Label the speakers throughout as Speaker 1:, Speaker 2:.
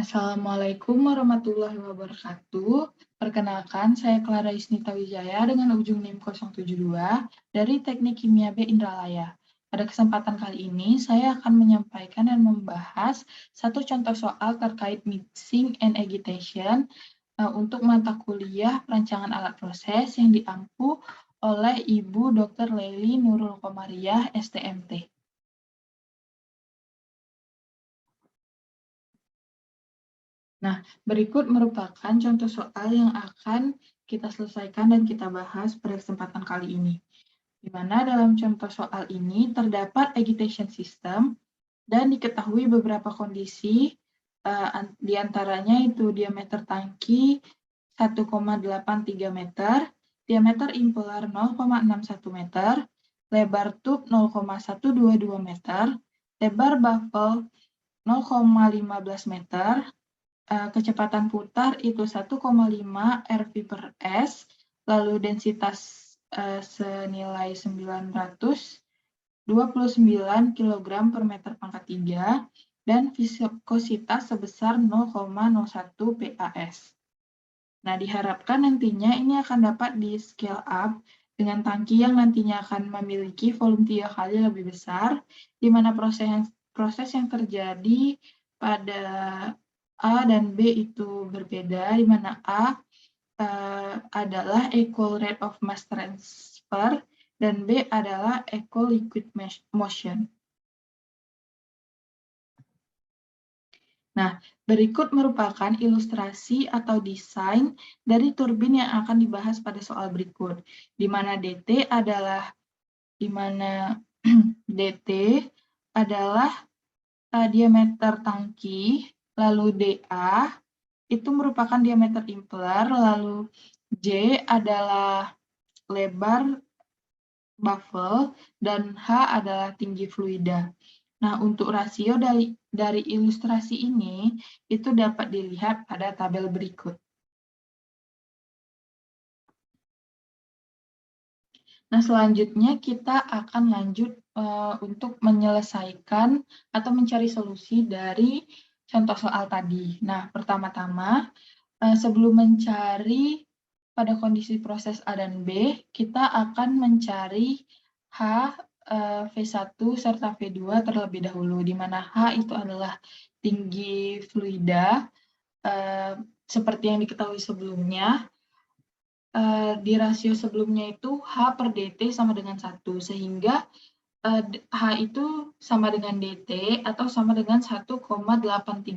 Speaker 1: Assalamualaikum warahmatullahi wabarakatuh. Perkenalkan, saya Clara Isnita Wijaya dengan ujung NIM 072 dari Teknik Kimia B Indralaya. Pada kesempatan kali ini, saya akan menyampaikan dan membahas satu contoh soal terkait mixing and agitation untuk mata kuliah perancangan alat proses yang diampu oleh Ibu Dr. Lely Nurul Komariah, STMT. Nah, berikut merupakan contoh soal yang akan kita selesaikan dan kita bahas pada kesempatan kali ini. Di mana dalam contoh soal ini terdapat agitation system dan diketahui beberapa kondisi, di antaranya itu diameter tangki 1,83 meter, diameter impeller 0,61 meter, lebar tube 0,122 meter, lebar baffle 0,15 meter, kecepatan putar itu 1,5 Rv/s, lalu densitas senilai 929 kg per meter pangkat 3, dan viskositas sebesar 0,01 PAS. Nah, diharapkan nantinya ini akan dapat di scale up dengan tangki yang nantinya akan memiliki volume 3 kali lebih besar, di mana proses yang terjadi pada A dan B itu berbeda, di mana A adalah equal rate of mass transfer dan B adalah equal liquid motion. Nah, berikut merupakan ilustrasi atau desain dari turbin yang akan dibahas pada soal berikut, di mana DT adalah diameter tangki, lalu DA itu merupakan diameter impeller, lalu J adalah lebar baffle, dan H adalah tinggi fluida. Nah, untuk rasio dari ilustrasi ini, itu dapat dilihat pada tabel berikut. Nah, selanjutnya kita akan lanjut untuk menyelesaikan atau mencari solusi dari contoh soal tadi. Nah, pertama-tama, sebelum mencari pada kondisi proses A dan B, kita akan mencari H, V1 serta V2 terlebih dahulu, di mana H itu adalah tinggi fluida, seperti yang diketahui sebelumnya. Di rasio sebelumnya itu H per DT sama dengan 1, sehingga H itu sama dengan DT atau sama dengan 1,83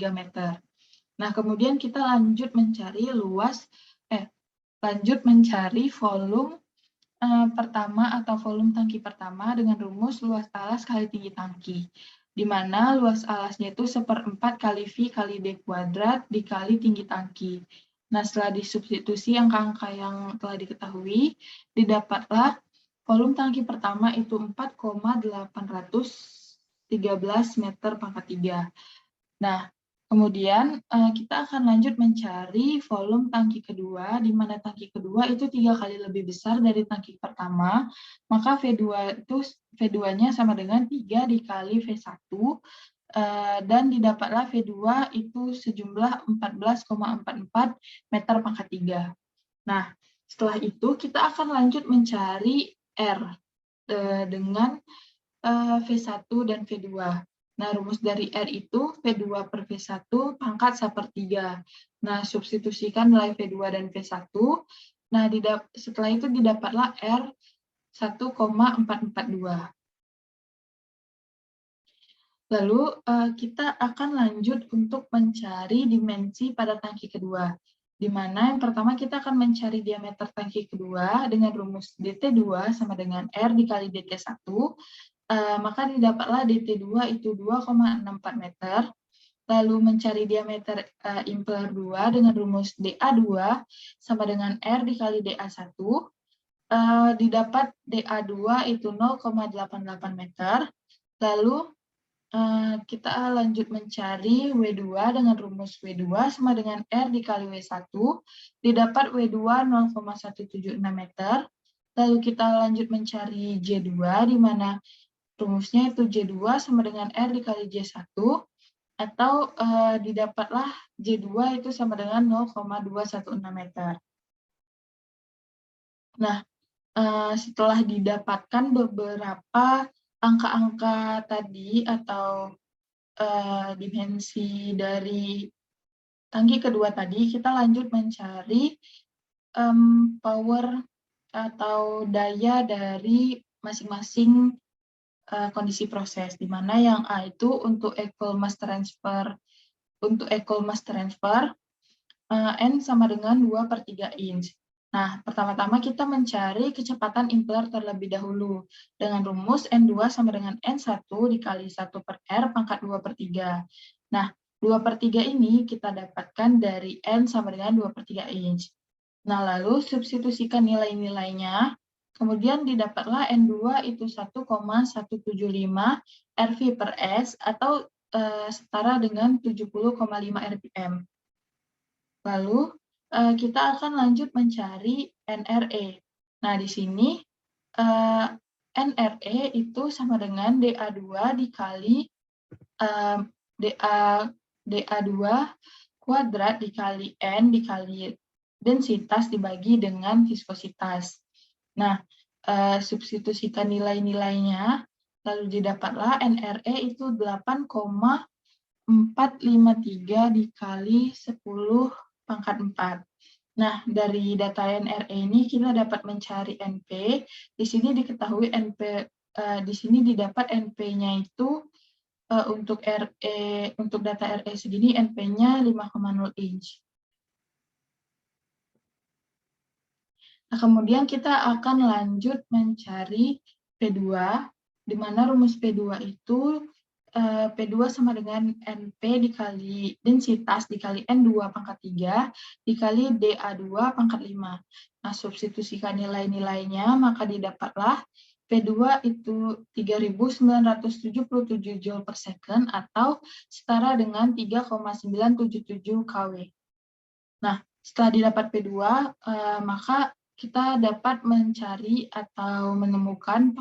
Speaker 1: meter. Nah, kemudian kita lanjut mencari volume pertama atau volume tangki pertama dengan rumus luas alas kali tinggi tangki, di mana luas alasnya itu 1/4 kali V kali D kuadrat dikali tinggi tangki. Nah, setelah disubstitusi angka-angka yang telah diketahui, didapatlah volume tangki pertama itu 4,813 meter pangkat 3. Nah, kemudian kita akan lanjut mencari volume tangki kedua, di mana tangki kedua itu 3 kali lebih besar dari tangki pertama, maka V2-nya sama dengan 3 dikali V1, dan didapatlah V2 itu sejumlah 14,44 meter pangkat 3. Nah, setelah itu kita akan lanjut mencari R dengan V1 dan V2. Nah, rumus dari R itu V2 per V1 pangkat 1/3. Nah, substitusikan nilai V2 dan V1. Nah, setelah itu didapatlah R 1,442. Lalu, kita akan lanjut untuk mencari dimensi pada tangki kedua, di mana yang pertama kita akan mencari diameter tangki kedua dengan rumus DT2 sama dengan R dikali DT1, maka didapatlah DT2 itu 2,64 meter, lalu mencari diameter impeller 2 dengan rumus DA2 sama dengan R dikali DA1, didapat DA2 itu 0,88 meter, lalu kita lanjut mencari W2 dengan rumus W2 sama dengan R dikali W1, didapat W2 0,176 meter, lalu kita lanjut mencari J2, di mana rumusnya itu J2 sama dengan R dikali J1, atau didapatlah J2 itu sama dengan 0,216 meter. Nah, setelah didapatkan beberapa angka-angka tadi atau dimensi dari tangki kedua tadi, kita lanjut mencari power atau daya dari masing-masing kondisi proses, di mana yang A itu untuk equal mass transfer, N sama dengan 2/3 inch. Nah, pertama-tama kita mencari kecepatan impeller terlebih dahulu, dengan rumus N2 sama dengan N1 dikali 1 per R pangkat 2/3. Nah, 2/3 ini kita dapatkan dari N sama dengan 2/3 inch. Nah, lalu substitusikan nilai-nilainya, kemudian didapatlah N2 itu 1,175 RV per S atau setara dengan 70,5 RPM. Lalu kita akan lanjut mencari NRE. Nah, di sini NRE itu sama dengan DA2 dikali DA2 kuadrat dikali N dikali densitas dibagi dengan viskositas. Nah, substitusikan nilai-nilainya, lalu didapatlah NRE itu 8,453 dikali 10 pangkat 4. Nah, dari data NRE ini kita dapat mencari NP. Di sini diketahui NP, di sini didapat NP-nya itu untuk data RE segini NP-nya 5,0 inch. Nah, kemudian kita akan lanjut mencari P2, di mana rumus P2 itu P2 sama dengan NP dikali densitas dikali N2 pangkat 3 dikali DA2 pangkat 5. Nah, substitusikan nilai-nilainya, maka didapatlah P2 itu 3.977 Joule per second atau setara dengan 3,977 kW. Nah, setelah didapat P2, maka kita dapat mencari atau menemukan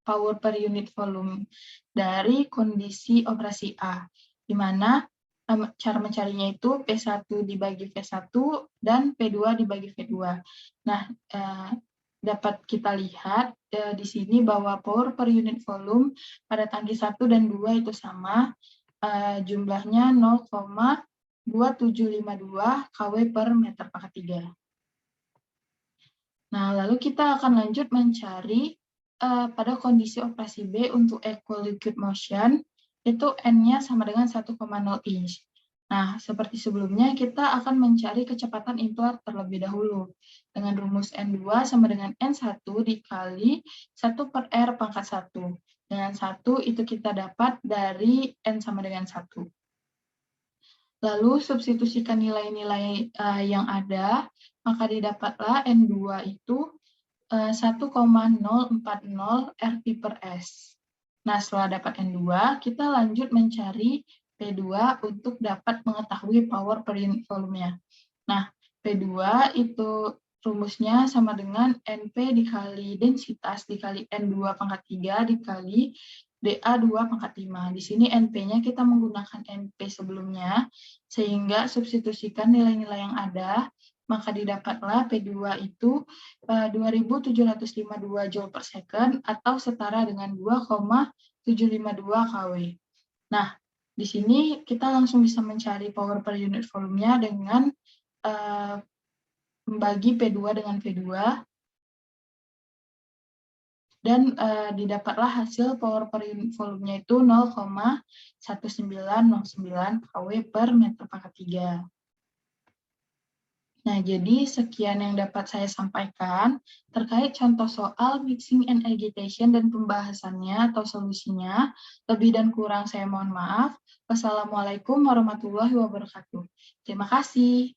Speaker 1: power per unit volume dari kondisi operasi A, di mana cara mencarinya itu P1 dibagi V1 dan P2 dibagi V2. Nah, dapat kita lihat di sini bahwa power per unit volume pada tangki 1 dan 2 itu sama, jumlahnya 0,2752 kW per meter pangkat 3. Nah, lalu kita akan lanjut mencari pada kondisi operasi B untuk equal liquid motion, itu N-nya sama dengan 1,0 inch. Nah, seperti sebelumnya, kita akan mencari kecepatan impeller terlebih dahulu. Dengan rumus N2 sama dengan N1 dikali 1 per R pangkat 1. Dengan 1 itu kita dapat dari N sama dengan 1. Lalu substitusikan nilai-nilai yang ada, maka didapatlah N2 itu 1,040 Rp per S. Nah, setelah dapat N2, kita lanjut mencari P2 untuk dapat mengetahui power per unit volumenya. Nah, P2 itu rumusnya sama dengan NP dikali densitas dikali N2 pangkat 3 dikali DA2 pangkat 5. Di sini NP-nya kita menggunakan NP sebelumnya, sehingga substitusikan nilai-nilai yang ada, maka didapatlah P2 itu 2.752 Joule per second atau setara dengan 2,752 kW. Nah, di sini kita langsung bisa mencari power per unit volumenya dengan membagi P2 dengan V2, dan didapatlah hasil power per unit volumenya itu 0,1909 kW per meter pangkat 3. Nah, jadi sekian yang dapat saya sampaikan terkait contoh soal mixing and agitation dan pembahasannya atau solusinya. Lebih dan kurang saya mohon maaf. Wassalamualaikum warahmatullahi wabarakatuh. Terima kasih.